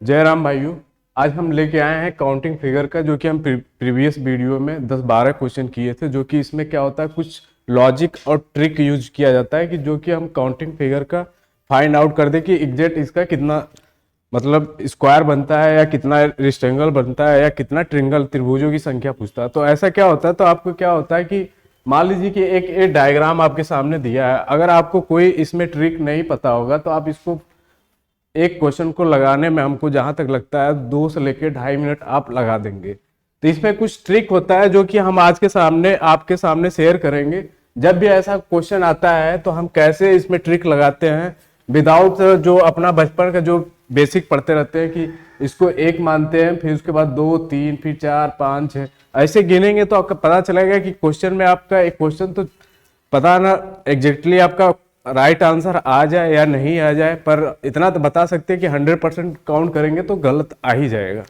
जय राम भाइयों। आज हम लेके आए हैं काउंटिंग फिगर का, जो कि हम प्रीवियस वीडियो में 10-12 क्वेश्चन किए थे। जो कि इसमें क्या होता है, कुछ लॉजिक और ट्रिक यूज किया जाता है कि जो कि हम काउंटिंग फिगर का फाइंड आउट कर दे कि एग्जैक्ट इसका कितना मतलब स्क्वायर बनता है, या कितना रेक्टेंगल बनता है, या कितना ट्रिंगल त्रिभुजों की संख्या पूछता है। तो ऐसा क्या होता है, तो आपको क्या होता है कि मान लीजिए कि एक डायग्राम आपके सामने दिया है। अगर आपको कोई इसमें ट्रिक नहीं पता होगा तो आप इसको एक क्वेश्चन को लगाने में हमको जहां तक लगता है 2 से लेकर 2.5 मिनट आप लगा देंगे। तो इसमें कुछ ट्रिक होता है जो कि हम आज के सामने आपके सामने शेयर करेंगे। जब भी ऐसा क्वेश्चन आता है तो हम कैसे इसमें ट्रिक लगाते हैं विदाउट जो अपना बचपन का जो बेसिक पढ़ते रहते हैं कि इसको एक मानते हैं, फिर उसके बाद 2 3 फिर 4 5 6 ऐसे गिनेंगे तो आपको पता चलेगा कि क्वेश्चन में आपका एक क्वेश्चन तो पता ना एग्जैक्टली आपका राइट आंसर आ जाए या नहीं आ जाए, पर इतना तो बता सकते हैं कि 100% काउंट करेंगे तो गलत आ ही जाएगा।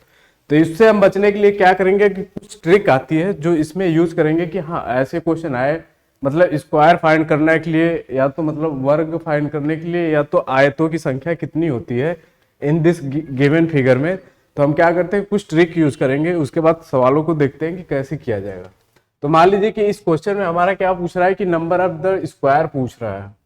तो इससे हम बचने के लिए क्या करेंगे कि कुछ ट्रिक आती है जो इसमें यूज करेंगे कि हाँ ऐसे क्वेश्चन आए, मतलब स्क्वायर फाइंड करने के लिए, या तो मतलब वर्ग फाइंड करने के लिए, या तो आयतों की संख्या कितनी होती है इन दिस गिवन फिगर में। तो हम क्या करते हैं, कुछ ट्रिक यूज करेंगे, उसके बाद सवालों को देखते हैं कि कैसे किया जाएगा। तो मान लीजिए कि इस क्वेश्चन में हमारा क्या पूछ रहा है कि नंबर ऑफ द स्क्वायर पूछ रहा है।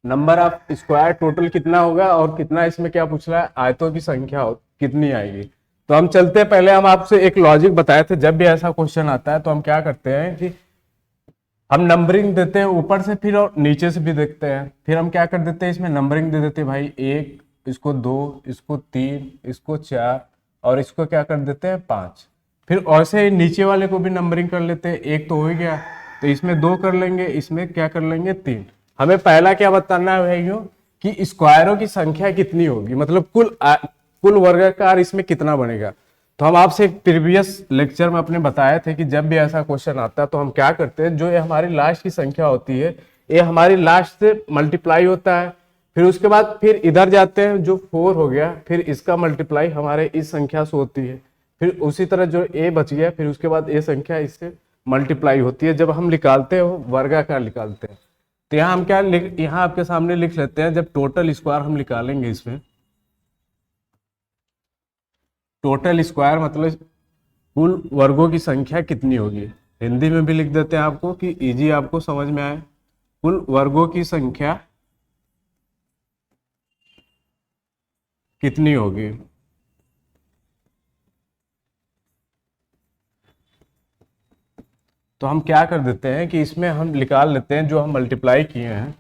नंबर ऑफ स्क्वायर टोटल कितना होगा, और कितना इसमें क्या पूछ रहा है, आयतों की संख्या कितनी आएगी। तो हम चलते हैं, पहले हम आपसे एक लॉजिक बताए थे। जब भी ऐसा क्वेश्चन आता है तो हम क्या करते हैं कि हम नंबरिंग देते हैं ऊपर से, फिर और नीचे से भी देखते हैं। फिर हम क्या कर देते हैं, इसमें नंबरिंग दे देते हैं भाई, एक, इसको दो, इसको तीन, इसको चार, और इसको क्या कर देते हैं, पांच। फिर ऐसे ही नीचे वाले को भी नंबरिंग कर लेते हैं। एक तो हो ही गया, तो इसमें दो कर लेंगे, इसमें क्या कर लेंगे, तीन। हमें पहला क्या बताना है भाइयों कि स्क्वायरों की संख्या कितनी होगी, मतलब कुल वर्गाकार इसमें कितना बनेगा। तो हम आपसे एक प्रीवियस लेक्चर में अपने बताए थे कि जब भी ऐसा क्वेश्चन आता है तो हम क्या करते हैं, जो ये हमारी लास्ट की संख्या होती है ये हमारी लास्ट से मल्टीप्लाई होता है। फिर उसके बाद फिर इधर जाते हैं, जो 4 हो गया, फिर इसका मल्टीप्लाई हमारे इस संख्या से होती है। फिर उसी तरह जो ए बच गया, फिर उसके बाद ये संख्या इससे मल्टीप्लाई होती है। जब हम निकालते हैं वो वर्गाकार निकालते हैं। तो यहाँ हम क्या यहाँ आपके सामने लिख लेते हैं, जब टोटल स्क्वायर हम निकालेंगे इसमें, टोटल स्क्वायर मतलब कुल वर्गों की संख्या कितनी होगी। हिंदी में भी लिख देते हैं आपको कि इजी आपको समझ में आए। कुल वर्गों की संख्या कितनी होगी। तो हम क्या कर देते हैं कि इसमें हम निकाल लेते हैं जो हम मल्टीप्लाई किए हैं।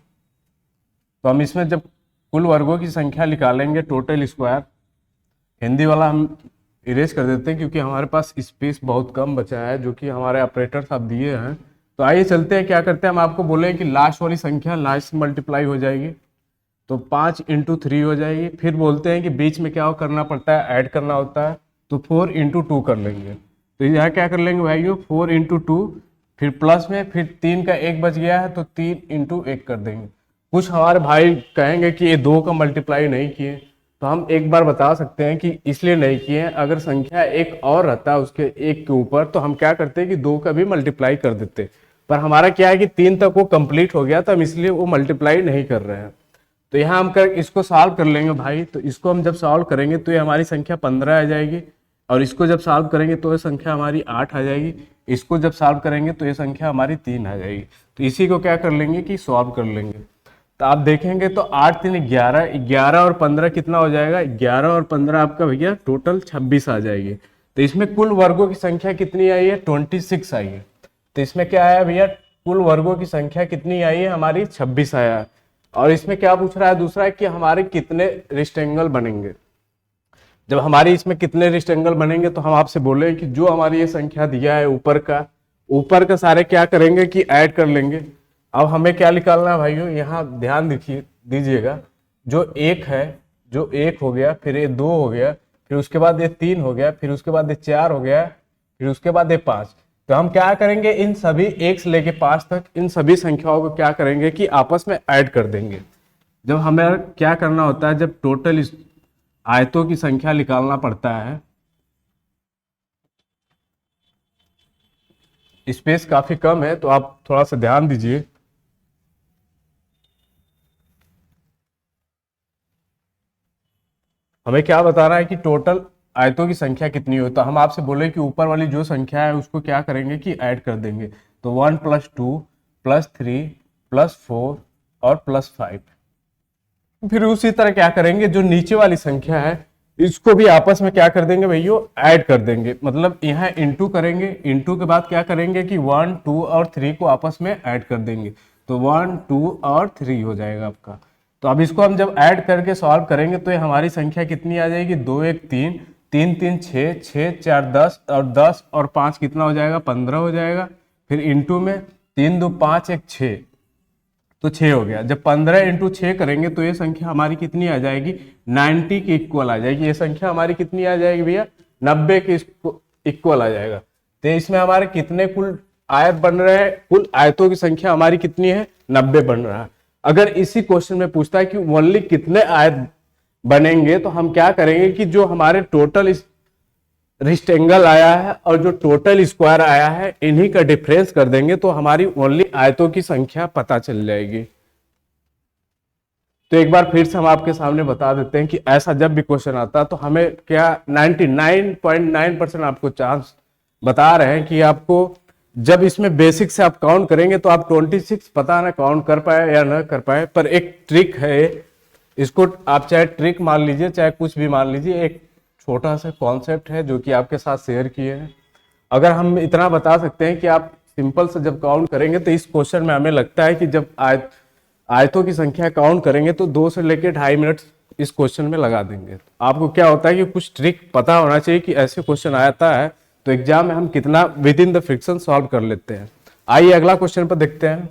तो हम इसमें जब कुल वर्गों की संख्या निकालेंगे टोटल स्क्वायर, हिंदी वाला हम इरेज कर देते हैं क्योंकि हमारे पास स्पेस बहुत कम बचा है जो कि हमारे ऑपरेटर साहब दिए हैं। तो आइए चलते हैं, क्या करते हैं, हम आपको बोले कि लास्ट वाली संख्या लास्ट से मल्टीप्लाई हो जाएगी, तो 5 × 3 हो जाएगी। फिर बोलते हैं कि बीच में क्या करना पड़ता है, ऐड करना होता है, तो 4 × 2 कर लेंगे। तो यहाँ क्या कर लेंगे भाइयों, 4 × 2, फिर प्लस में फिर 3 का 1 बच गया है तो 3 × 1 कर देंगे। कुछ हमारे भाई कहेंगे कि ये 2 का मल्टीप्लाई नहीं किए, तो हम एक बार बता सकते हैं कि इसलिए नहीं किए हैं। अगर संख्या एक और रहता है उसके एक के ऊपर तो हम क्या करते हैं कि 2 का भी मल्टीप्लाई कर देते, पर हमारा क्या है कि 3 तक वो कंप्लीट हो गया तो हम इसलिए वो मल्टीप्लाई नहीं कर रहे हैं। तो यहाँ हम इसको सॉल्व कर लेंगे भाई। तो इसको हम जब सॉल्व करेंगे तो ये हमारी संख्या 15 आ जाएगी, और इसको जब सॉल्व करेंगे तो ये संख्या हमारी 8 आ जाएगी। इसको जब सॉल्व करेंगे तो ये संख्या हमारी 3 आ जाएगी। तो इसी को क्या कर लेंगे कि सॉल्व कर लेंगे। तो आप देखेंगे तो 8 3 11, 11 और 15 कितना हो जाएगा, 11 और 15 आपका भैया टोटल 26 आ जाएगी। तो इसमें कुल वर्गों की संख्या कितनी आई है, 26 आई है। तो इसमें क्या आया भैया, कुल वर्गों की संख्या कितनी आई है, हमारी 26 आया। और इसमें क्या पूछ रहा है दूसरा है कि हमारे कितने रेक्टेंगल बनेंगे। जब हमारी इसमें कितने रेक्टेंगल बनेंगे तो हम आपसे बोले कि जो हमारी ये संख्या दिया है ऊपर का सारे क्या करेंगे कि ऐड कर लेंगे। अब हमें क्या निकालना है भाइयों, यहाँ ध्यान दीजिएगा। जो एक है, जो एक हो गया, फिर ये 2 हो गया, फिर उसके बाद ये 3 हो गया, फिर उसके बाद ये 4 हो गया, फिर उसके बाद ये 5। तो हम क्या करेंगे, इन सभी 1 से लेके 5 तक इन सभी संख्याओं को क्या करेंगे कि आपस में ऐड कर देंगे। जब हमें क्या करना होता है, जब टोटल आयतों की संख्या निकालना पड़ता है, स्पेस काफी कम है तो आप थोड़ा सा ध्यान दीजिए। हमें क्या बताना है कि टोटल आयतों की संख्या कितनी हो। तो हम आपसे बोले कि ऊपर वाली जो संख्या है उसको क्या करेंगे कि ऐड कर देंगे। तो 1 + 2 + 3 + 4 और +5। फिर उसी तरह क्या करेंगे, जो नीचे वाली संख्या है इसको भी आपस में क्या कर देंगे भैया, ऐड कर देंगे। मतलब यहाँ इंटू करेंगे, इंटू के बाद क्या करेंगे कि 1 2 और 3 को आपस में ऐड कर देंगे। तो 1 2 और 3 हो जाएगा आपका। तो अब इसको हम जब ऐड करके सॉल्व करेंगे तो ये हमारी संख्या कितनी आ जाएगी, 2 1 3 3 3 6 6 4 10 और 5 कितना हो जाएगा, 15 हो जाएगा। फिर इंटू में 3 2 5 1 6, तो 6 हो गया। जब 15 × 6 करेंगे तो ये संख्या हमारी कितनी आ जाएगी, 90 के इक्वल आ जाएगी। ये संख्या हमारी कितनी आ जाएगी भैया, 90 के इक्वल आ जाएगा। तो इसमें हमारे कितने कुल आयत बन रहे हैं, कुल आयतों की संख्या हमारी कितनी है, 90 बन रहा है। अगर इसी क्वेश्चन में पूछता है कि ओनली कितने आयत बनेंगे, तो हम क्या करेंगे कि जो हमारे टोटल रिक्टेंगल आया है और जो टोटल स्क्वायर आया है इन्हीं का डिफरेंस कर देंगे तो हमारी ओनली आयतों की संख्या पता चल जाएगी। तो एक बार फिर से हम आपके सामने बता देते हैं कि ऐसा जब भी क्वेश्चन आता है तो हमें क्या 99.9% आपको चांस बता रहे हैं कि आपको जब इसमें बेसिक से आप काउंट करेंगे तो आप 26 पता ना काउंट कर पाए या ना कर पाए, पर एक ट्रिक है, इसको आप चाहे ट्रिक मान लीजिए चाहे कुछ भी मान लीजिए, एक छोटा सा कॉन्सेप्ट है जो कि आपके साथ शेयर किए हैं। अगर हम इतना बता सकते हैं कि आप सिंपल से जब काउंट करेंगे तो इस क्वेश्चन में हमें लगता है कि जब आयतों की संख्या काउंट करेंगे तो 2 से लेकर 2.5 मिनट इस क्वेश्चन में लगा देंगे। आपको क्या होता है कि कुछ ट्रिक पता होना चाहिए कि ऐसे क्वेश्चन आता है तो एग्जाम में हम कितना with in the friction solve कर लेते हैं। आइए अगला क्वेश्चन पर देखते हैं।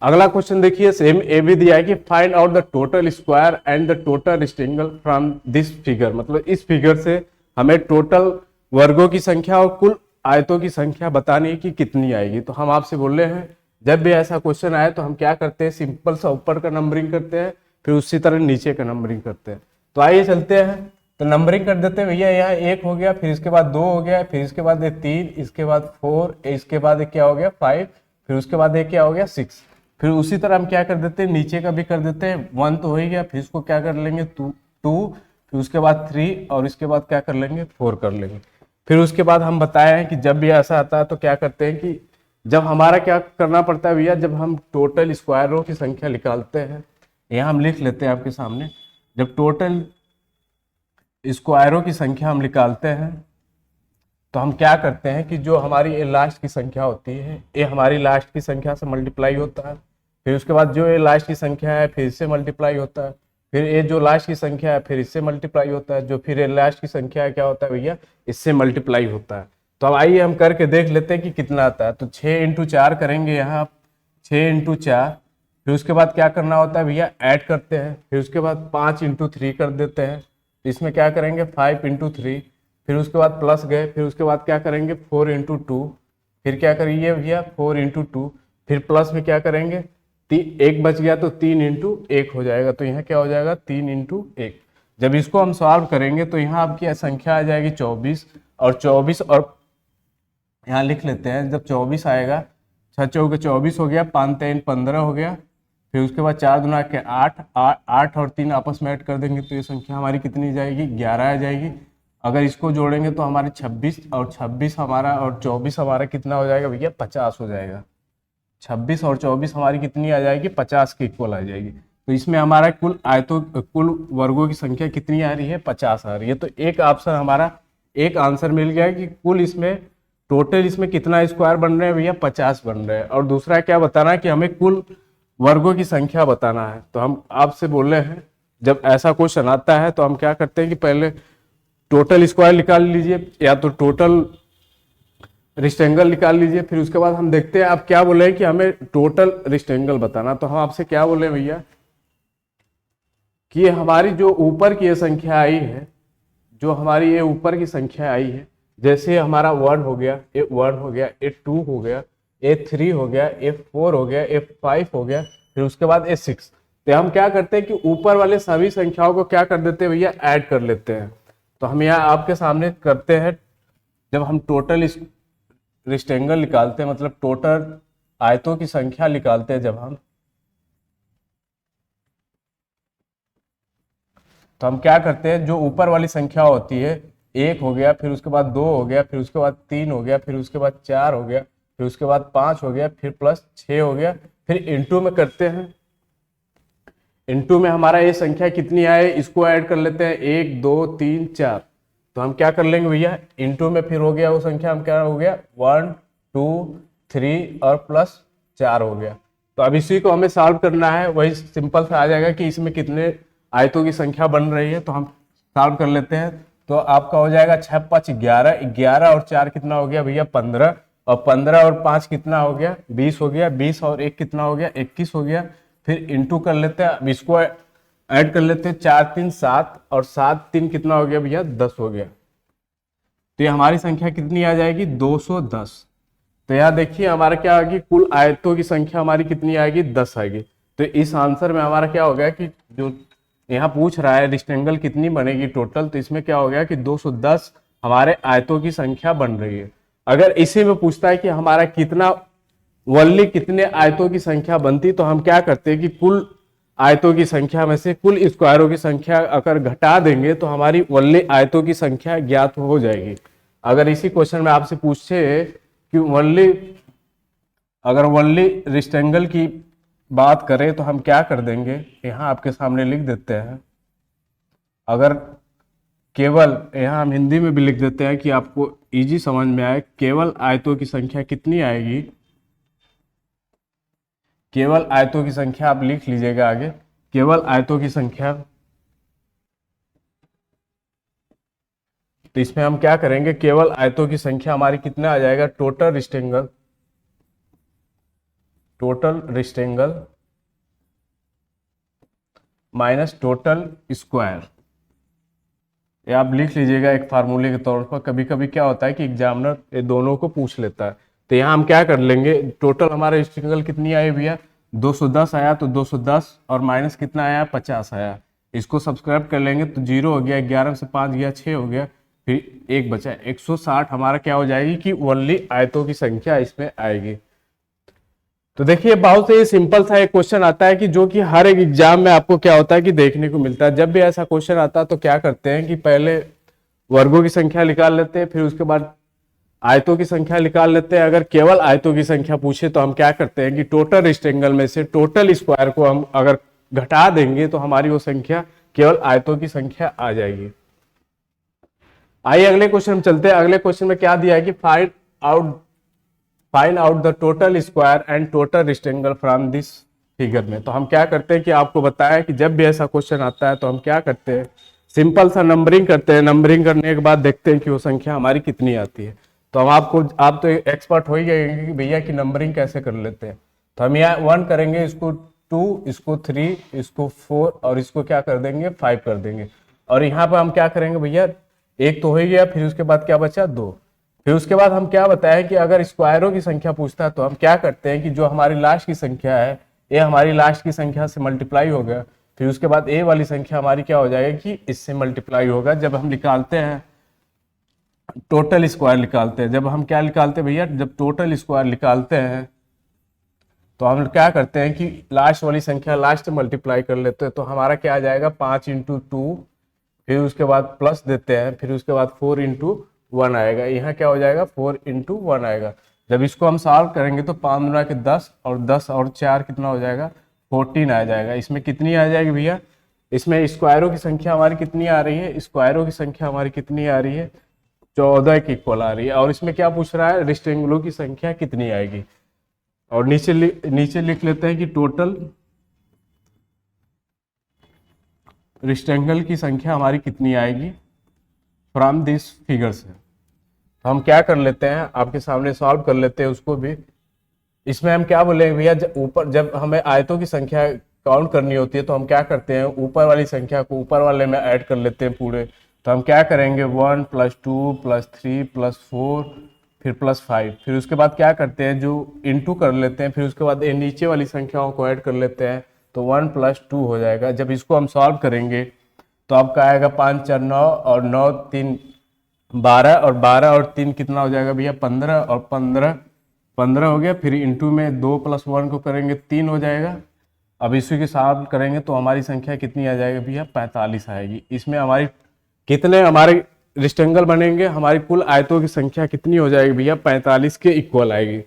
अगला क्वेश्चन देखिए, सेम ए भी दिया है कि find out the total square and the total rectangle from this figure. मतलब इस फिगर से हमें टोटल वर्गों की संख्या और कुल आयतों की संख्या बतानी है कि कितनी आएगी। तो हम आपसे बोल रहे हैं जब भी ऐसा क्वेश्चन आए तो हम क्या करते हैं, सिंपल सा ऊपर का नंबरिंग करते हैं, फिर उसी तरह नीचे का नंबरिंग करते हैं। तो आइए चलते हैं, तो नंबरिंग कर देते हैं भैया। यहाँ 1 हो गया, फिर इसके बाद 2 हो गया, फिर इसके बाद 3, इसके बाद 4, इसके बाद क्या हो गया 5, फिर उसके बाद क्या हो गया 6। फिर उसी तरह हम क्या कर देते हैं, नीचे का भी कर देते हैं। 1 तो हो ही गया, फिर इसको क्या कर लेंगे 2, फिर उसके बाद 3 और इसके बाद क्या कर लेंगे 4 कर लेंगे। फिर उसके बाद हम बताए हैं कि जब भी ऐसा आता है तो क्या करते हैं कि जब हमारा क्या करना पड़ता है भैया, जब हम टोटल स्क्वायरों की संख्या निकालते हैं, यहाँ हम लिख लेते हैं आपके सामने, जब टोटल स्क्वायरों की संख्या हम निकालते हैं तो हम क्या करते हैं कि जो हमारी ये लास्ट की संख्या होती है ये हमारी लास्ट की संख्या से मल्टीप्लाई होता है। फिर उसके बाद जो ये लास्ट की संख्या है फिर इससे मल्टीप्लाई होता है, फिर ये जो लास्ट की संख्या है फिर इससे मल्टीप्लाई होता है, जो फिर ये लास्ट की संख्या है क्या होता है भैया, इससे मल्टीप्लाई होता है। तो अब आइए हम करके देख लेते हैं कि कितना आता है। तो 6 × 4 करेंगे यहाँ, 6 × 4, फिर उसके बाद क्या करना होता है भैया, ऐड करते हैं। फिर उसके बाद 5 × 3 कर देते हैं, इसमें क्या करेंगे 5 × 3, फिर उसके बाद प्लस गए, फिर उसके बाद क्या करेंगे 4 × 2, फिर क्या करिए भैया 4 × 2, फिर प्लस में क्या करेंगे 1 बच गया तो 3 × 1 हो जाएगा। तो यहाँ क्या हो जाएगा 3 × 1। जब इसको हम सॉल्व करेंगे तो यहाँ आपकी संख्या आ जाएगी 24, और 24 और यहाँ लिख लेते हैं, जब 24 आएगा 6 चौके 24 हो गया, 5 3 15 हो गया, फिर उसके बाद 4 दूना के 8, 8 और 3 आपस में ऐड कर देंगे तो ये संख्या हमारी कितनी जाएगी 11 आ जाएगी। अगर इसको जोड़ेंगे तो हमारे 26 और 26 हमारा और 24 हमारा कितना हो जाएगा भैया 50 हो जाएगा। 26 और 24 हमारी कितनी आ जाएगी 50 के इक्वल आ जाएगी। तो इसमें हमारा कुल वर्गों की संख्या कितनी आ रही है 50 आ रही है। तो एक ऑप्शन हमारा एक आंसर मिल गया कि कुल इसमें टोटल इसमें कितना स्क्वायर बन रहे हैं भैया 50 बन रहे हैं। और दूसरा क्या बताना है कि हमें कुल वर्गों की संख्या बताना है। तो हम आपसे बोल रहे हैं जब ऐसा क्वेश्चन आता है तो हम क्या करते हैं कि पहले टोटल स्क्वायर निकाल लीजिए या तो टोटल रेक्टेंगल निकाल लीजिए, फिर उसके बाद हम देखते हैं आप क्या बोले हैं कि हमें टोटल रेक्टेंगल बताना। तो हम आपसे क्या बोले भैया कि हमारी जो ऊपर की ये संख्या आई है, जो हमारी ये ऊपर की संख्या आई है, जैसे हमारा 1 हो गया, ये 1 हो गया, ये 2 हो गया, ये 3 हो गया, ये 4 हो गया, ये 5 हो गया, फिर उसके बाद ये 6। तो हम क्या करते हैं कि ऊपर वाले सभी संख्याओं को क्या कर देते हैं भैया ऐड कर लेते हैं। तो हम यहाँ आपके सामने करते हैं, जब हम टोटल रेक्टेंगल निकालते हैं मतलब टोटल आयतों की संख्या निकालते हैं, जब हम तो हम क्या करते हैं, जो ऊपर वाली संख्या होती है, 1 हो गया, फिर उसके बाद 2 हो गया, फिर उसके बाद 3 हो गया, फिर उसके बाद 4 हो गया, फिर उसके बाद 5 हो गया, फिर प्लस 6 हो गया, फिर इंटू में करते हैं। इंटू में हमारा ये संख्या कितनी आए, इसको ऐड कर लेते हैं, 1 2 3 4। तो हम क्या कर लेंगे भैया, इंटू में फिर हो गया वो संख्या, हम क्या हो गया 1 2 3 और प्लस 4 हो गया। तो अब इसी को हमें सॉल्व करना है, वही सिंपल सा आ जाएगा कि इसमें कितने आयतों की संख्या बन रही है। तो हम सॉल्व कर लेते हैं। तो आपका हो जाएगा 6 5 11, 11 और 4 कितना हो गया भैया 15, और 15 और 5 कितना हो गया 20 हो गया, 20 और 1 कितना हो गया 21 हो गया। फिर इंटू कर लेते हैं, अब इसको ऐड कर लेते हैं, 4 3 7 और 7 3 कितना हो गया भैया 10 हो गया। तो ये हमारी संख्या कितनी आ जाएगी 210। तो यहाँ देखिए हमारा क्या आएगी, कुल आयतों की संख्या हमारी कितनी आएगी 10 आएगी। तो इस आंसर में हमारा क्या हो गया कि जो यहाँ पूछ रहा है रेक्टेंगल कितनी बनेगी टोटल, तो इसमें क्या हो गया कि 210 हमारे आयतों की संख्या बन रही है। अगर इसी में पूछता है कि हमारा कितना वल्ली कितने आयतों की संख्या बनती, तो हम क्या करते हैं कि कुल आयतों की संख्या में से कुल स्क्वायरों की संख्या अगर घटा देंगे तो हमारी वल्ली आयतों की संख्या ज्ञात हो जाएगी। अगर इसी क्वेश्चन में आपसे पूछे कि अगर वल्ली रेक्टेंगल की बात करें तो हम क्या कर देंगे, यहाँ आपके सामने लिख देते हैं। अगर केवल यहाँ हम हिंदी में भी लिख देते हैं कि आपको इजी समझ में आए, केवल आयतों की संख्या कितनी आएगी, केवल आयतों की संख्या आप लिख लीजिएगा आगे, केवल आयतों की संख्या। तो इसमें हम क्या करेंगे, केवल आयतों की संख्या हमारी कितना आ जाएगा, total rectangle minus total square. ये आप लिख लीजिएगा एक फार्मूले के तौर पर। कभी कभी क्या होता है कि एग्जामिनर ये दोनों को पूछ लेता है। तो यहाँ हम क्या कर लेंगे, टोटल हमारा रेक्टेंगल कितनी आई भैया 210 आया, तो 210 और माइनस कितना आया 50 आया। इसको सब्सक्राइब कर लेंगे तो 0 हो गया, 11 से 5 गया 6 हो गया, फिर 1 बचा 160 हमारा क्या हो जाएगी कि ओनली आयतों की संख्या इसमें आएगी। तो देखिए बहुत ही सिंपल सा एक क्वेश्चन आता है कि जो कि हर एक एग्जाम में आपको क्या होता है कि देखने को मिलता है। जब भी ऐसा क्वेश्चन आता है तो क्या करते हैं कि पहले वर्गों की संख्या निकाल लेते हैं, फिर उसके बाद आयतों की संख्या निकाल लेते हैं। अगर केवल आयतों की संख्या पूछे तो हम क्या करते हैं कि टोटल रेक्टेंगल में से टोटल स्क्वायर को हम अगर घटा देंगे तो हमारी वो संख्या केवल आयतों की संख्या आ जाएगी। आइए अगले क्वेश्चन में चलते हैं। अगले क्वेश्चन में क्या दिया है कि find out the total square and total rectangle from this figure में। तो हम क्या करते हैं कि आपको बताया कि जब भी ऐसा क्वेश्चन आता है तो हम क्या करते हैं, सिंपल सा नंबरिंग करते हैं। नंबरिंग करने के बाद देखते हैं कि वो संख्या हमारी कितनी आती है। तो हम आप तो एक्सपर्ट हो ही गए कि भैया कि नंबरिंग कैसे कर लेते हैं। तो हम यहाँ 1 करेंगे, इसको 2, इसको 3, इसको 4 और इसको क्या कर देंगे 5 कर देंगे। और यहाँ पर हम क्या करेंगे भैया, 1 तो हो ही गया, फिर उसके बाद क्या बचा 2। फिर उसके बाद हम क्या बताएं कि अगर स्क्वायरों की संख्या पूछता है तो हम क्या करते हैं कि जो हमारी लास्ट की संख्या है ये हमारी लास्ट की संख्या से मल्टीप्लाई हो गया, फिर उसके बाद ए वाली संख्या हमारी क्या हो जाएगी कि इससे मल्टीप्लाई होगा। जब हम निकालते हैं टोटल स्क्वायर निकालते हैं, जब हम क्या निकालते हैं भैया, जब टोटल स्क्वायर निकालते हैं तो हम क्या करते हैं कि लास्ट वाली संख्या लास्ट से मल्टीप्लाई कर लेते हैं। तो हमारा क्या आ जाएगा 5 × 2, फिर उसके बाद प्लस देते हैं, फिर उसके बाद 4 × 1 आएगा। यहाँ क्या हो जाएगा 4 × 1 आएगा। जब इसको हम सॉल्व करेंगे तो 5 × के 10 और 10 और 4 कितना हो जाएगा 14 आ जाएगा। इसमें कितनी आ जाएगी भैया, इसमें स्क्वायरों की संख्या हमारी कितनी आ रही है, स्क्वायरों की संख्या हमारी कितनी आ रही है 14 के इक्वल आ रही है। और इसमें क्या पूछ रहा है, रेक्टेंगलों की संख्या कितनी आएगी। और नीचे लिख लेते हैं कि टोटल रेक्टेंगल की संख्या हमारी कितनी आएगी फ्रॉम दिस फिगर से। तो हम क्या कर लेते हैं, आपके सामने सॉल्व कर लेते हैं उसको भी। इसमें हम क्या बोलेंगे भैया, जब हमें आयतों की संख्या काउंट करनी होती है तो हम क्या करते हैं, ऊपर वाली संख्या को ऊपर वाले में ऐड कर लेते हैं पूरे। तो हम क्या करेंगे 1 + 2 + 3 + 4 फिर +5, फिर उसके बाद क्या करते हैं जो इंटू कर लेते हैं, फिर उसके बाद ये नीचे वाली संख्याओं को ऐड कर लेते हैं तो 1 + 2 हो जाएगा। जब इसको हम सॉल्व करेंगे तो आपका आएगा 5 × 4 = 9 और 9 × 3 = 12 और 12 और 3 कितना हो जाएगा भैया 15 और 15 हो गया। फिर इंटू में 2 + 1 को करेंगे 3 हो जाएगा। अब इसी के साथ करेंगे तो हमारी संख्या कितनी आ जाएगी भैया, 45 आएगी। इसमें हमारी कितने हमारे रेक्टेंगल बनेंगे, हमारी कुल आयतों की संख्या कितनी हो जाएगी भैया, 45 के इक्वल आएगी।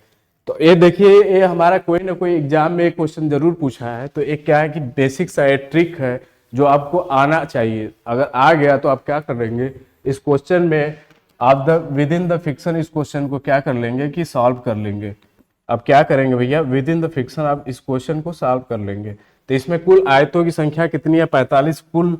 तो ये देखिए, ये हमारा कोई ना कोई एग्जाम में एक क्वेश्चन जरूर पूछा है। तो एक क्या है कि बेसिक सा एक ट्रिक है जो आपको आना चाहिए। अगर आ गया तो आप क्या करेंगे, इस क्वेश्चन में आप विद इन द फिक्शन इस क्वेश्चन को क्या कर लेंगे कि सॉल्व कर लेंगे। अब क्या करेंगे भैया, विद इन द फिक्शन आप इस क्वेश्चन को सॉल्व कर लेंगे। तो इसमें कुल आयतों की संख्या कितनी है, 45, कुल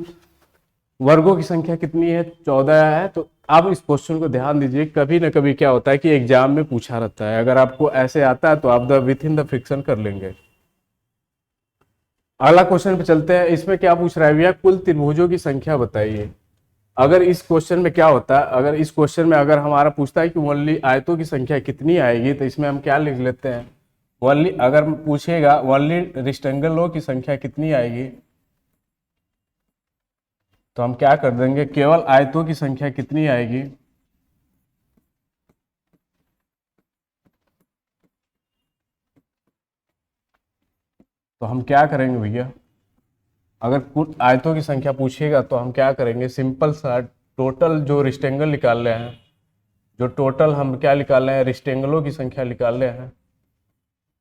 वर्गों की संख्या कितनी है, 14 है। तो आप इस क्वेश्चन को ध्यान दीजिए, कभी ना कभी क्या होता है कि एग्जाम में पूछा रहता है। अगर आपको ऐसे आता है तो आप the with in the friction कर लेंगे। अगला क्वेश्चन पे चलते हैं। इसमें क्या पूछ रहा है भैया, कुल त्रिभुजों की संख्या बताइए। अगर इस क्वेश्चन में क्या होता है, अगर इस क्वेश्चन में अगर हमारा पूछता है कि ओनली आयतों की संख्या कितनी आएगी, तो इसमें हम क्या लिख लेते हैं, ओनली, अगर पूछेगा ओनली रेक्टेंगलों की संख्या कितनी आएगी, तो हम क्या कर देंगे, केवल आयतों की संख्या कितनी आएगी, तो हम क्या करेंगे भैया, अगर कुल आयतों की संख्या पूछेगा तो हम क्या करेंगे, सिंपल सा टोटल जो रेक्टेंगल निकाल रहे हैं, जो टोटल हम क्या निकाल रहे हैं, रेक्टेंगलों की संख्या निकाल रहे हैं,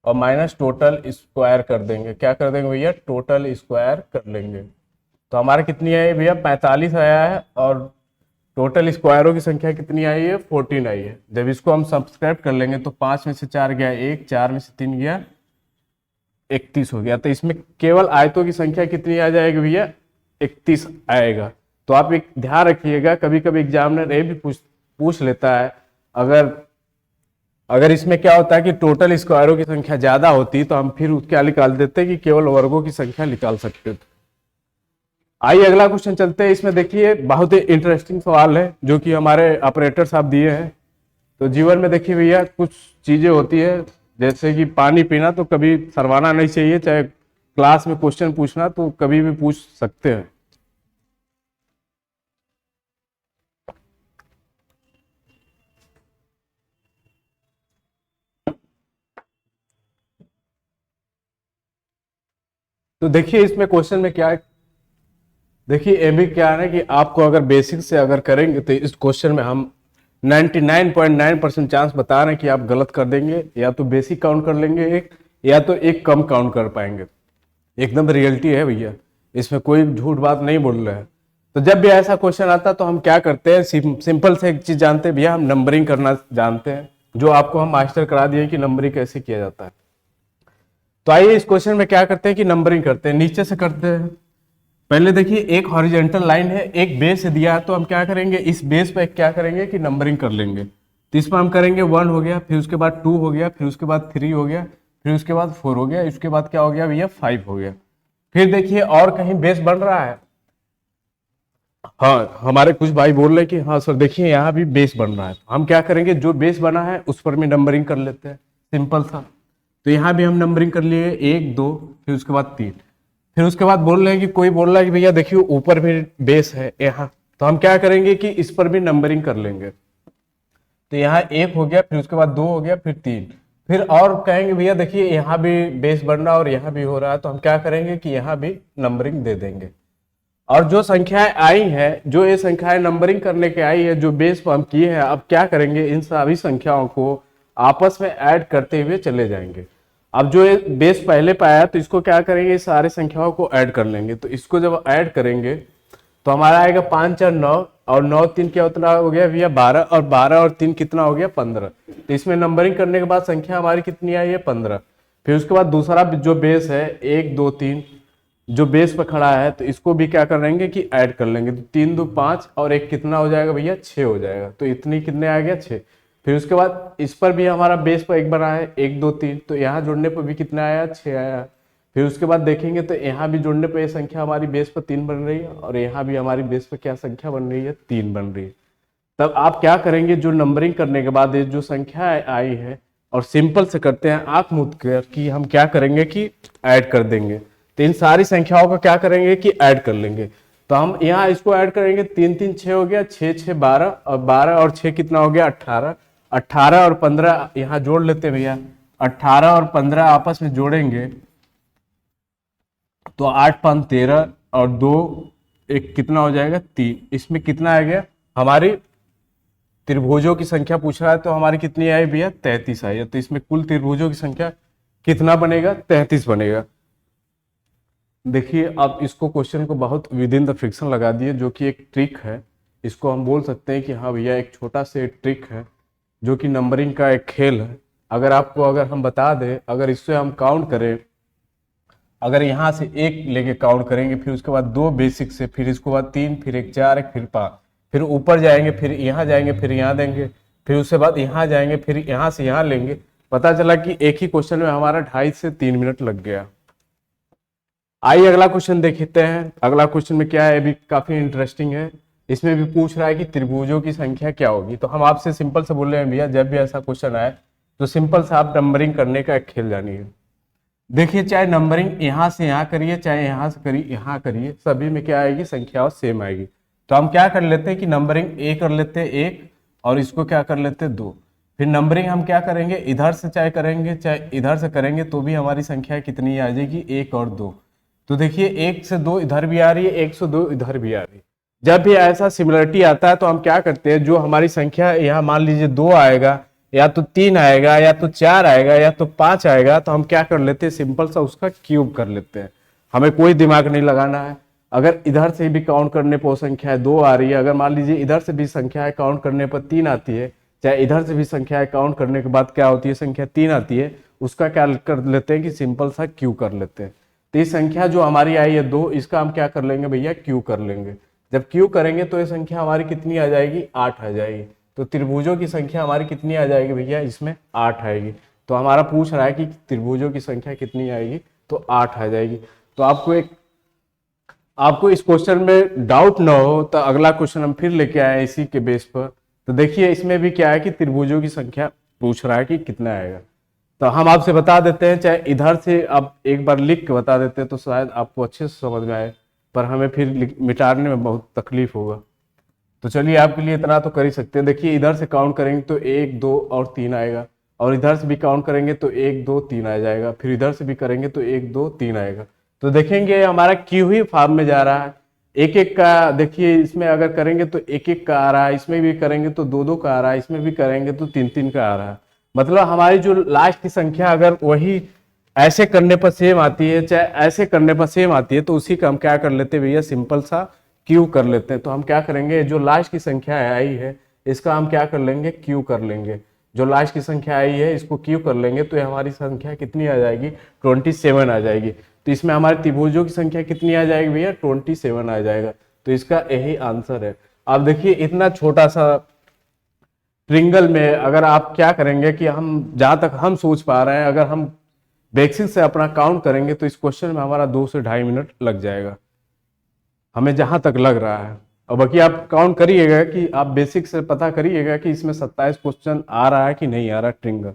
और माइनस टोटल स्क्वायर कर देंगे। क्या कर देंगे भैया, टोटल स्क्वायर कर लेंगे। तो हमारा कितनी आई भैया, 45 आया है, और टोटल स्क्वायरों की संख्या कितनी आई है, 14 आई है। जब इसको हम सब्सक्राइब कर लेंगे तो 5 में से 4 गया 1, 4 में से 3 गया 31 हो गया। तो इसमें केवल आयतों की संख्या कितनी आ जाएगी भैया, 31 आएगा। तो आप एक ध्यान रखिएगा, कभी कभी एग्जामिनर ये भी पूछ लेता है, अगर इसमें क्या होता है कि टोटल स्क्वायरों की संख्या ज्यादा होती तो हम फिर क्या निकाल देते कि केवल वर्गों की संख्या निकाल सकते थे। आइए अगला क्वेश्चन चलते हैं। इसमें देखिए बहुत ही इंटरेस्टिंग सवाल है जो कि हमारे ऑपरेटर साहब दिए हैं। तो जीवन में देखिए भैया कुछ चीजें होती है, जैसे कि पानी पीना तो कभी शर्माना नहीं चाहिए, चाहे क्लास में क्वेश्चन पूछना तो कभी भी पूछ सकते हैं। तो देखिए इसमें क्वेश्चन में क्या है, देखिए ये भी क्या है कि आपको अगर बेसिक से अगर करेंगे तो इस क्वेश्चन में हम 99.9% चांस बता रहे हैं कि आप गलत कर देंगे, या तो बेसिक काउंट कर लेंगे एक, या तो एक कम काउंट कर पाएंगे। एकदम रियलिटी है भैया, इसमें कोई झूठ बात नहीं बोल रहे हैं। तो जब भी ऐसा क्वेश्चन आता है तो हम क्या करते हैं, सिंपल से एक चीज जानते हैं भैया, हम नंबरिंग करना जानते हैं, जो आपको हम मास्टर करा दिए कि नंबरिंग कैसे किया जाता है। तो आइए इस क्वेश्चन में क्या करते हैं कि नंबरिंग करते हैं, नीचे से करते हैं। पहले देखिए एक हॉरिजेंटल लाइन है, एक बेस दिया है, तो हम क्या करेंगे, इस बेस पे क्या करेंगे कि नंबरिंग कर लेंगे। तो इसमें हम करेंगे 1 हो गया, फिर उसके बाद 2 हो गया, फिर उसके बाद 3 हो गया, फिर उसके बाद 4 हो गया, इसके बाद क्या हो गया भैया 5 हो गया। फिर देखिए और कहीं बेस बन रहा है, हाँ हमारे कुछ भाई बोल रहे हैं कि हाँ सर देखिए यहाँ भी बेस बन रहा है। हम क्या करेंगे, जो बेस बना है उस पर भी नंबरिंग कर लेते हैं, सिंपल सा। तो यहाँ भी हम नंबरिंग कर लिए 1 2, फिर उसके बाद 3, फिर उसके बाद बोल रहे हैं कि कोई बोल रहा है कि भैया देखिए ऊपर भी बेस है यहाँ, तो हम क्या करेंगे कि इस पर भी नंबरिंग कर लेंगे। तो यहाँ 1 हो गया, फिर उसके बाद 2 हो गया, फिर 3, फिर और कहेंगे भैया देखिए यहाँ भी बेस बन रहा है और यहाँ भी हो रहा है, तो हम क्या करेंगे कि यहाँ भी नंबरिंग दे देंगे। और जो संख्याएं आई है, जो ये संख्याएं नंबरिंग करने के आई है, जो बेस पर हम किए हैं, अब क्या करेंगे, इन सभी संख्याओं को आपस में ऐड करते हुए चले जाएंगे। अब जो ये बेस पहले पाया तो इसको क्या करेंगे, इस सारे संख्याओं को ऐड कर लेंगे। तो इसको जब ऐड करेंगे तो हमारा आएगा 5 4 9, और 9 3 क्या उतना हो गया भैया 12, और 12 और 3 कितना हो गया 15। तो इसमें नंबरिंग करने के बाद संख्या हमारी कितनी आई है 15। फिर उसके बाद दूसरा जो बेस है 1 2 3 जो बेस पर खड़ा है, तो इसको भी क्या करेंगे कि ऐड कर लेंगे। तो 3 2 5 और 1 कितना हो जाएगा भैया 6 हो जाएगा। तो इतनी कितने आ गया 6। फिर उसके बाद इस पर भी हमारा बेस पर 1 बना है 1 2 3, तो यहाँ जोड़ने पर भी कितना आया 6 आया। फिर उसके बाद देखेंगे तो यहाँ भी जोड़ने पर ये संख्या हमारी बेस पर 3 बन रही है, और यहाँ भी हमारी बेस पर क्या संख्या बन रही है 3 बन रही है। तब आप क्या करेंगे, जो नंबरिंग करने के बाद ये जो संख्या आई है, और सिंपल से करते हैं आंख मूंद कर कि हम क्या करेंगे कि ऐड कर देंगे। तो इन सारी संख्याओं को क्या करेंगे कि ऐड कर लेंगे। तो हम यहाँ इसको ऐड करेंगे, 3 3 6 हो गया, 6 6 12, और 12 और 6 कितना हो गया 18, 18 और 15 यहाँ जोड़ लेते हैं भैया, 18 और 15 आपस में जोड़ेंगे तो 8 5 13 और 2 एक कितना हो जाएगा 3। इसमें कितना आ गया, हमारी त्रिभुजों की संख्या पूछ रहा है तो हमारी कितनी आई भैया 33 आई है। तो इसमें कुल त्रिभुजों की संख्या कितना बनेगा 33 बनेगा। देखिए अब इसको क्वेश्चन को बहुत विद इन द फ्रिक्शन लगा दिए, जो कि एक ट्रिक है। इसको हम बोल सकते हैं कि हाँ भैया एक छोटा सा ट्रिक है जो कि नंबरिंग का एक खेल है। अगर हम बता दें, अगर इससे हम काउंट करें, अगर यहाँ से एक लेके काउंट करेंगे, फिर उसके बाद 2 बेसिक से, फिर इसके बाद 3, फिर एक 4, एक फिर 5, फिर ऊपर जाएंगे, फिर यहाँ जाएंगे, फिर यहाँ देंगे, फिर उसके बाद यहाँ जाएंगे, फिर यहाँ से यहाँ लेंगे, पता चला कि एक ही क्वेश्चन में हमारा 2.5 से 3 मिनट लग गया। आइए अगला क्वेश्चन देखते हैं। अगला क्वेश्चन में क्या है, अभी काफी इंटरेस्टिंग है। इसमें भी पूछ रहा है कि त्रिभुजों की संख्या क्या होगी। तो हम आपसे सिंपल से बोल रहे हैं भैया, जब भी ऐसा क्वेश्चन आए तो सिंपल से आप नंबरिंग करने का एक खेल जानिए। देखिए चाहे नंबरिंग यहाँ से यहाँ करिए, चाहे यहाँ से करिए, यहाँ करिए, सभी में क्या आएगी, संख्या सेम आएगी। तो हम क्या कर लेते हैं कि नंबरिंग ए कर लेते हैं 1, और इसको क्या कर लेते हैं 2। फिर नंबरिंग हम क्या करेंगे, इधर से चाहे करेंगे चाहे इधर से करेंगे तो भी हमारी संख्या कितनी आ जाएगी, 1 और 2। तो देखिए 1 से 2 इधर भी आ रही है, 1 से 2 इधर भी आ रही है। जब भी ऐसा सिमिलरिटी आता है तो हम क्या करते हैं, जो हमारी संख्या यहाँ मान लीजिए 2 आएगा, या तो 3 आएगा, या तो 4 आएगा, या तो 5 आएगा, तो हम क्या कर लेते हैं, सिंपल सा उसका क्यूब कर लेते हैं। हमें कोई दिमाग नहीं लगाना है। अगर इधर से भी काउंट करने पर संख्या 2 आ रही है, अगर मान लीजिए इधर से भी संख्या काउंट करने पर 3 आती है, चाहे इधर से भी संख्या काउंट करने के बाद क्या होती है, संख्या 3 आती है, उसका क्या कर लेते हैं कि सिंपल सा क्यू कर लेते हैं। तो ये संख्या जो हमारी आई है 2, इसका हम क्या कर लेंगे भैया, क्यू कर लेंगे। जब क्यू करेंगे तो ये संख्या हमारी कितनी आ जाएगी, 8 आ जाएगी। तो त्रिभुजों की संख्या हमारी कितनी आ जाएगी भैया, इसमें 8 आएगी। तो हमारा पूछ रहा है कि त्रिभुजों की संख्या कितनी आएगी, तो 8 आ जाएगी। तो आपको इस क्वेश्चन में डाउट ना हो तो अगला क्वेश्चन हम फिर लेके आए इसी के बेस पर। तो देखिए इसमें भी क्या है कि त्रिभुजों की संख्या पूछ रहा है कि कितना आएगा। तो हम आपसे बता देते हैं, चाहे इधर से आप एक बार लिख के बता देते हैं तो शायद आपको अच्छे से समझ में आए, पर हमें फिर मिटाने में बहुत तकलीफ होगा। तो चलिए आपके लिए इतना तो कर ही सकते हैं। देखिए इधर से काउंट करेंगे तो 1 2 और 3 आएगा, और इधर से भी काउंट करेंगे तो 1 2 3 आ जाएगा, फिर इधर से भी करेंगे तो 1 2 3 आएगा। तो देखेंगे हमारा क्यू ही फॉर्म में जा रहा है, एक एक का। देखिए इसमें अगर करेंगे तो एक एक का आ रहा है, इसमें भी करेंगे तो 2 2 का आ रहा है, इसमें भी करेंगे तो 3 3 का आ रहा है। मतलब हमारी जो लास्ट की संख्या अगर वही ऐसे करने पर सेम आती है, चाहे ऐसे करने पर सेम आती है, तो उसी का हम क्या कर लेते हैं भैया, सिंपल सा क्यू कर लेते हैं। तो हम क्या करेंगे, जो लास्ट की संख्या आई है इसका हम क्या कर लेंगे, क्यू कर लेंगे। जो लास्ट की संख्या आई है इसको क्यू कर लेंगे तो हमारी संख्या कितनी आ जाएगी, 27 आ जाएगी। तो इसमें हमारे त्रिभुजों की संख्या कितनी आ जाएगी भैया, 27 आ जाएगा। तो इसका यही आंसर है। अब देखिए इतना छोटा सा ट्रिंगल में अगर आप क्या करेंगे कि हम जहां तक हम सोच पा रहे हैं, अगर हम बेसिक से अपना काउंट करेंगे तो इस क्वेश्चन में हमारा 2 से 2.5 मिनट लग जाएगा, हमें जहां तक लग रहा है। और बाकी आप काउंट करिएगा कि आप बेसिक से पता करिएगा कि इसमें 27 क्वेश्चन आ रहा है कि नहीं आ रहा ट्रिंगल।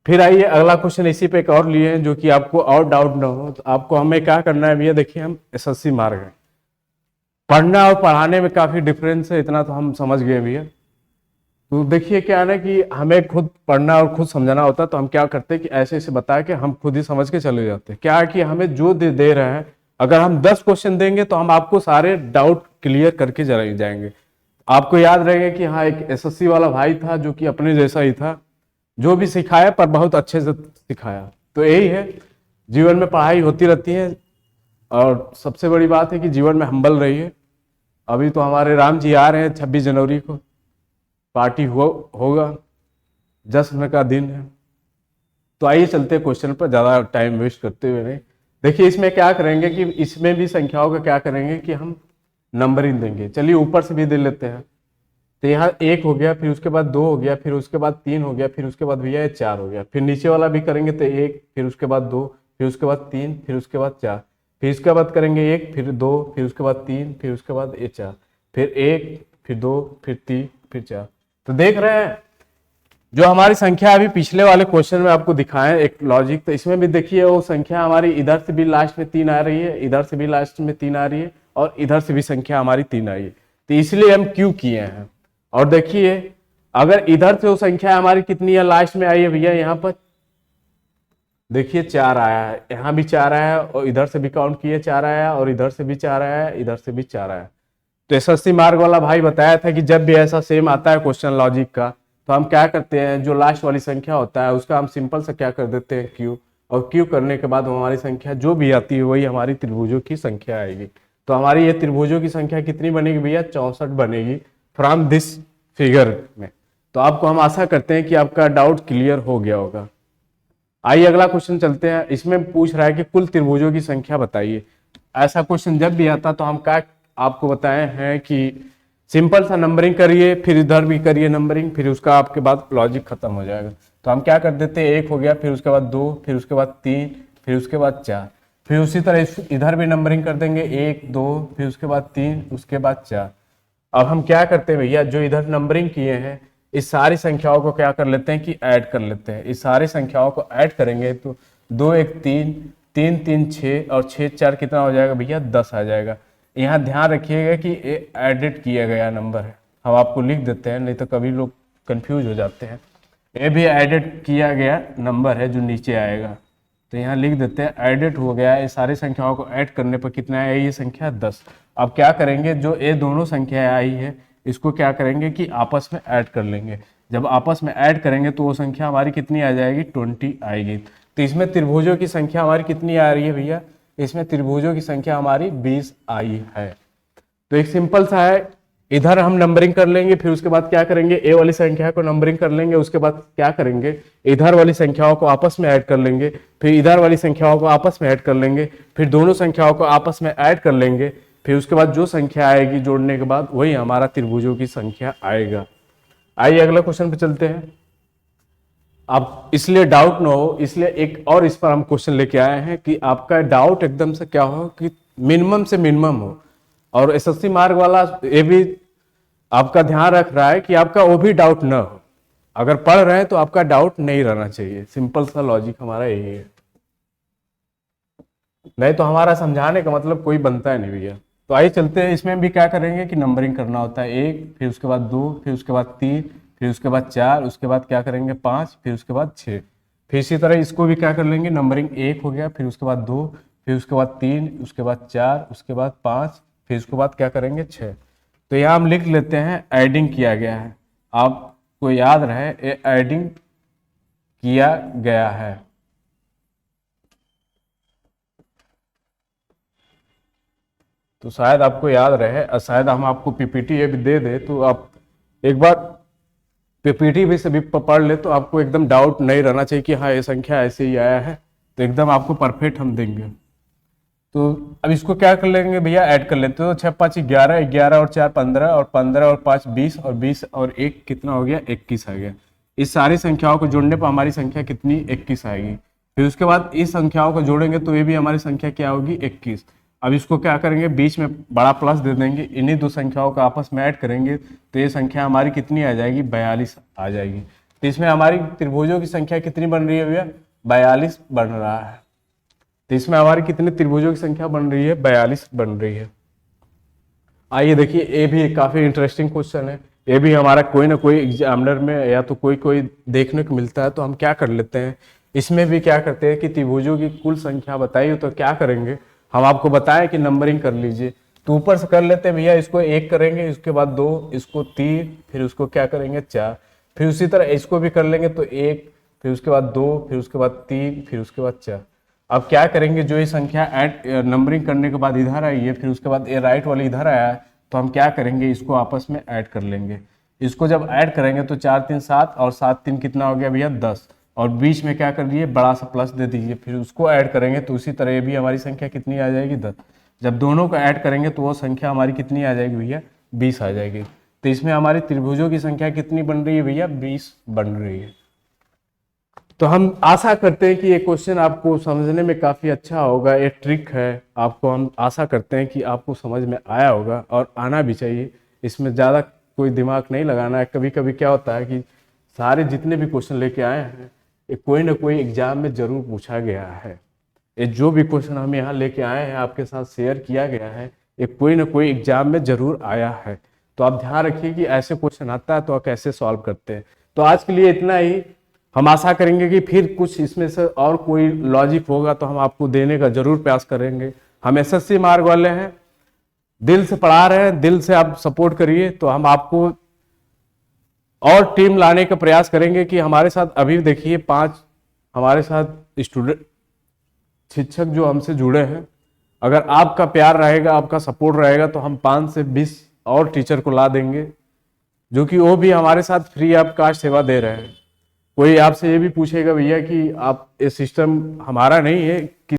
फिर आइए अगला क्वेश्चन इसी पे एक और लिए हैं जो कि आपको और डाउट ना हो। तो आपको हमें क्या करना है भैया, देखिए हम एसएससी मार्ग है, पढ़ना और पढ़ाने में काफी डिफरेंस है, इतना तो हम समझ गए भैया। तो देखिए क्या है ना कि हमें खुद पढ़ना और खुद समझाना होता है, तो हम क्या करते हैं कि ऐसे ऐसे बता के हम खुद ही समझ के चले जाते हैं। क्या है कि हमें जो दे रहे हैं, अगर हम 10 क्वेश्चन देंगे तो हम आपको सारे डाउट क्लियर करके जाएंगे। आपको याद रहेगा कि हाँ एक एसएससी वाला भाई था जो कि अपने जैसा ही था, जो भी सिखाया पर बहुत अच्छे से सिखाया। तो यही है, जीवन में पढ़ाई होती रहती है, और सबसे बड़ी बात है कि जीवन में हम्बल रहिए। अभी तो हमारे राम जी आ रहे हैं 26 जनवरी को, पार्टी होगा, जश्न का दिन है। तो आइए चलते हैं क्वेश्चन पर, ज़्यादा टाइम वेस्ट करते हुए नहीं। देखिए इसमें क्या करेंगे कि इसमें भी संख्याओं का क्या करेंगे कि हम नंबरिंग देंगे। चलिए ऊपर से भी दे लेते हैं। तो यहाँ 1 हो गया, फिर उसके बाद 2 हो गया, फिर उसके बाद 3 हो गया, फिर उसके बाद भैया 4 हो गया। फिर नीचे वाला भी करेंगे तो 1, फिर उसके बाद 2, फिर उसके बाद 3, फिर उसके बाद 4, फिर इसके बाद करेंगे 1, फिर 2, फिर उसके बाद 3, फिर उसके बाद 4, फिर 1, फिर 2, फिर 3, फिर 4। तो देख रहे हैं जो हमारी संख्या अभी पिछले वाले क्वेश्चन में आपको दिखाएं एक लॉजिक, तो इसमें भी देखिए वो संख्या हमारी इधर से भी लास्ट में 3 आ रही है, इधर से भी लास्ट में 3 आ रही है, और इधर से भी संख्या हमारी 3 आई है। तो इसलिए हम क्यू किए हैं। और देखिए अगर इधर से वो संख्या हमारी कितनी है लास्ट में आई है भैया, यहाँ पर देखिए 4 आया है, यहाँ भी 4 आया है, और इधर से भी काउंट किए 4 आया है, और इधर से भी 4 आया है, इधर से भी 4 आया है। तो एसएससी मार्क वाला भाई बताया था कि जब भी ऐसा सेम आता है क्वेश्चन लॉजिक का, तो हम क्या करते हैं, जो लास्ट वाली संख्या होता है उसका हम सिंपल से क्या कर देते हैं क्यू, और क्यू करने के बाद हमारी संख्या जो भी आती है वही हमारी त्रिभुजों की संख्या आएगी। तो हमारी ये त्रिभुजों की संख्या कितनी बनेगी भैया, 64 बनेगी फ्रॉम दिस फिगर में। तो आपको हम आशा करते हैं कि आपका डाउट क्लियर हो गया होगा। आइए अगला क्वेश्चन चलते हैं। इसमें पूछ रहा है कि कुल त्रिभुजों की संख्या बताइए। ऐसा क्वेश्चन जब भी आता तो हम क्या आपको बताए हैं कि सिंपल सा नंबरिंग करिए, फिर इधर भी करिए नंबरिंग, फिर उसका आपके बाद लॉजिक खत्म हो जाएगा। तो हम क्या कर देते हैं, 1 हो गया, फिर उसके बाद 2, फिर उसके बाद 3, फिर उसके बाद 4, फिर उसी तरह इधर भी नंबरिंग कर देंगे, 1 2, फिर उसके बाद 3, उसके बाद 4। अब हम क्या करते हैं भैया, जो इधर नंबरिंग किए हैं इस सारी संख्याओं को क्या कर लेते हैं कि ऐड कर लेते हैं। इस सारी संख्याओं को ऐड करेंगे तो 2 1 3, 3 3 6, और 6 4 कितना हो जाएगा भैया, 10 आ जाएगा। यहाँ ध्यान रखिएगा कि ये एडिट किया गया नंबर है, हम आपको लिख देते हैं, नहीं तो कभी लोग कंफ्यूज हो जाते हैं। ये भी एडिट किया गया नंबर है जो नीचे आएगा, तो यहाँ लिख देते हैं एडिट हो गया है। ये सारी संख्याओं को ऐड करने पर कितना है, ये संख्या 10। अब क्या करेंगे, जो ये दोनों संख्याएं आई है इसको क्या करेंगे कि आपस में ऐड कर लेंगे। जब आपस में ऐड करेंगे तो वो संख्या हमारी कितनी आ जाएगी, 20 आएगी। तो इसमें त्रिभुजों की संख्या हमारी कितनी आ रही है भैया, इसमें त्रिभुजों की संख्या हमारी 20 आई है। तो एक सिंपल सा है, इधर हम नंबरिंग कर लेंगे, फिर उसके बाद क्या करेंगे, ए वाली संख्या को नंबरिंग कर लेंगे, उसके बाद क्या करेंगे, इधर वाली संख्याओं को आपस में ऐड कर लेंगे, फिर इधर वाली संख्याओं को आपस में ऐड कर लेंगे, फिर दोनों संख्याओं को आपस में ऐड कर लेंगे, फिर उसके बाद जो संख्या आएगी जोड़ने के बाद वही हमारा त्रिभुजों की संख्या आएगा। आइए अगला क्वेश्चन पे चलते हैं। अब इसलिए डाउट ना हो, इसलिए एक और इस पर हम क्वेश्चन लेके आए हैं कि आपका डाउट एकदम से क्या हो कि मिनिमम से मिनिमम हो। और एसएससी मार्क वाला ये भी आपका ध्यान रख रहा है कि आपका वो भी डाउट ना हो। अगर पढ़ रहे हैं तो आपका डाउट नहीं रहना चाहिए। सिंपल सा लॉजिक हमारा यही है, नहीं तो हमारा समझाने का मतलब कोई बनता है नहीं भैया। तो आइए चलते हैं, इसमें भी क्या करेंगे कि नंबरिंग करना होता है, 1, फिर उसके बाद 2, फिर उसके बाद 3, फिर उसके बाद 4, उसके बाद क्या करेंगे 5, फिर उसके बाद 6। फिर इसी तरह इसको भी क्या कर लेंगे, नंबरिंग 1 हो गया, फिर उसके बाद 2, फिर उसके बाद 3, उसके बाद 4, उसके बाद 5, फिर उसके बाद क्या करेंगे 6। तो यहाँ हम लिख लेते हैं एडिंग किया गया है। आपको याद रहे ये एडिंग किया गया है। तो शायद आपको याद रहे, और शायद हम आपको पीपीटी ये भी दे दे तो आप एक बार पीपीटी भी से भी पढ़ ले, तो आपको एकदम डाउट नहीं रहना चाहिए कि हाँ ये संख्या ऐसे ही आया है। तो एकदम आपको परफेक्ट हम देंगे। तो अब इसको क्या कर लेंगे भैया, ऐड कर लेते हैं। तो 6 5 11, 11 और 4 15, और 15 और 5 20, और 20 और 1 कितना हो गया, 21 आ गया। इस सारी संख्याओं को जोड़ने पर हमारी संख्या कितनी, 21 आएगी। फिर उसके बाद इस संख्याओं को जोड़ेंगे तो ये भी हमारी संख्या क्या होगी, 21। अब इसको क्या करेंगे, बीच में बड़ा प्लस दे देंगे, इन्हीं दो संख्याओं को आपस में ऐड करेंगे तो ये संख्या हमारी कितनी आ जाएगी, 42 आ जाएगी। तो इसमें हमारी त्रिभुजों की संख्या कितनी बन रही है भैया, 42 बन रहा है। तो इसमें हमारी कितने त्रिभुजों की संख्या बन रही है, 42 बन रही है। आइए देखिए, ये भी काफी इंटरेस्टिंग क्वेश्चन है। ये भी हमारा कोई ना कोई एग्जामिनर में या तो कोई कोई देखने को मिलता है। तो हम क्या कर लेते हैं, इसमें भी क्या करते हैं कि त्रिभुजों की कुल संख्या बताइए। तो क्या करेंगे, हम आपको बताएं कि नंबरिंग कर लीजिए। तो ऊपर से कर लेते हैं भैया, इसको 1 करेंगे, इसके बाद 2, इसको 3, फिर उसको क्या करेंगे 4, फिर उसी तरह इसको भी कर लेंगे तो 1, फिर उसके बाद 2, फिर उसके बाद 3, फिर उसके बाद 4। अब क्या करेंगे, जो ये संख्या ऐड नंबरिंग करने के बाद इधर आई है, फिर उसके बाद ये राइट वाली इधर आया है, तो हम क्या करेंगे, इसको आपस में ऐड कर लेंगे। इसको जब ऐड करेंगे तो 4 3 7, और 7 3 कितना हो गया भैया, 10। और बीच में क्या कर दिए, बड़ा सा प्लस दे दीजिए, फिर उसको ऐड करेंगे तो उसी तरह ये भी हमारी संख्या कितनी आ जाएगी, 10। जब दोनों को ऐड करेंगे तो वो संख्या हमारी कितनी आ जाएगी भैया, 20 आ जाएगी। तो इसमें हमारी त्रिभुजों की संख्या कितनी बन रही है भैया, 20 बन रही है। तो हम आशा करते हैं कि ये क्वेश्चन आपको समझने में काफ़ी अच्छा होगा। ये ट्रिक है, आपको हम आशा करते हैं कि आपको समझ में आया होगा, और आना भी चाहिए। इसमें ज़्यादा कोई दिमाग नहीं लगाना है। कभी कभी क्या होता है कि सारे जितने भी क्वेश्चन लेके आए हैं ये कोई ना कोई एग्जाम में ज़रूर पूछा गया है। ये जो भी क्वेश्चन हम यहाँ लेके आए हैं, आपके साथ शेयर किया गया है, ये कोई ना कोई एग्जाम में ज़रूर आया है। तो आप ध्यान रखिए कि ऐसे क्वेश्चन आता है तो आप कैसे सॉल्व करते हैं। तो आज के लिए इतना ही। हम आशा करेंगे कि फिर कुछ इसमें से और कोई लॉजिक होगा तो हम आपको देने का जरूर प्रयास करेंगे। हम एसएससी मार्ग वाले हैं, दिल से पढ़ा रहे हैं, दिल से आप सपोर्ट करिए तो हम आपको और टीम लाने का प्रयास करेंगे। कि हमारे साथ अभी देखिए 5 हमारे साथ स्टूडेंट शिक्षक जो हमसे जुड़े हैं, अगर आपका प्यार रहेगा, आपका सपोर्ट रहेगा तो हम 5 से 20 और टीचर को ला देंगे, जो कि वो भी हमारे साथ फ्री ऑफ कास्ट सेवा दे रहे हैं। कोई आपसे ये भी पूछेगा भैया कि आप ये सिस्टम हमारा नहीं है कि